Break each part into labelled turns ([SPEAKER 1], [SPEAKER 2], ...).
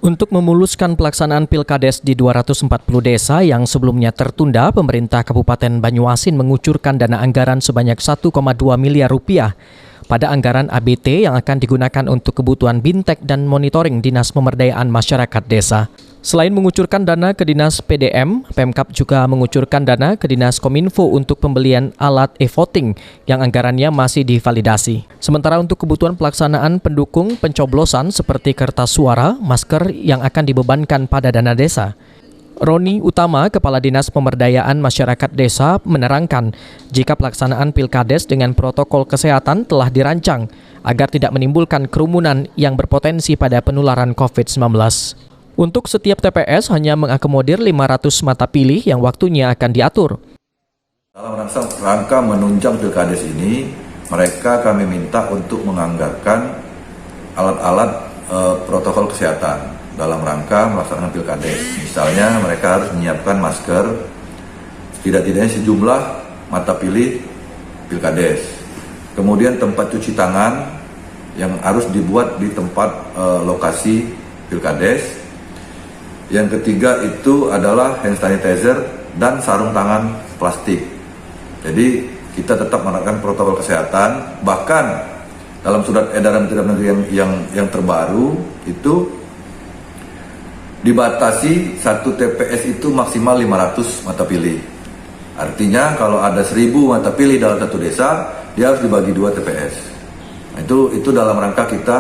[SPEAKER 1] Untuk memuluskan pelaksanaan Pilkades di 240 desa yang sebelumnya tertunda, pemerintah Kabupaten Banyuasin mengucurkan dana anggaran sebanyak 1,2 miliar rupiah pada anggaran ABT yang akan digunakan untuk kebutuhan bintek dan monitoring Dinas Pemberdayaan Masyarakat Desa. Selain mengucurkan dana ke Dinas PDM, Pemkab juga mengucurkan dana ke Dinas Kominfo untuk pembelian alat e-voting yang anggarannya masih divalidasi. Sementara untuk kebutuhan pelaksanaan pendukung pencoblosan seperti kertas suara, masker yang akan dibebankan pada dana desa. Roni Utama, Kepala Dinas Pemberdayaan Masyarakat Desa, menerangkan jika pelaksanaan Pilkades dengan protokol kesehatan telah dirancang agar tidak menimbulkan kerumunan yang berpotensi pada penularan COVID-19. Untuk setiap TPS hanya mengakomodir 500 mata pilih yang waktunya akan diatur.
[SPEAKER 2] Dalam rangka menunjang Pilkades ini, kami minta untuk menganggarkan alat-alat protokol kesehatan dalam rangka melaksanakan Pilkades. Misalnya mereka harus menyiapkan masker, tidak-tidaknya sejumlah mata pilih Pilkades. Kemudian tempat cuci tangan yang harus dibuat di tempat lokasi Pilkades. Yang ketiga itu adalah hand sanitizer dan sarung tangan plastik. Jadi kita tetap menerapkan protokol kesehatan. Bahkan dalam surat edaran Menteri Dalam Negeri yang terbaru itu dibatasi satu TPS itu maksimal 500 mata pilih. Artinya kalau ada 1000 mata pilih dalam satu desa, dia harus dibagi 2 TPS. Nah, itu dalam rangka kita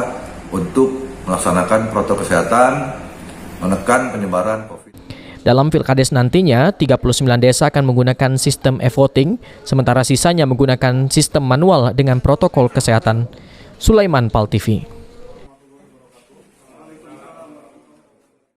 [SPEAKER 2] untuk melaksanakan protokol kesehatan, menekan penyebaran COVID.
[SPEAKER 1] Dalam Pilkades nantinya, 39 desa akan menggunakan sistem e-voting, sementara sisanya menggunakan sistem manual dengan protokol kesehatan. Sulaiman, PAL TV.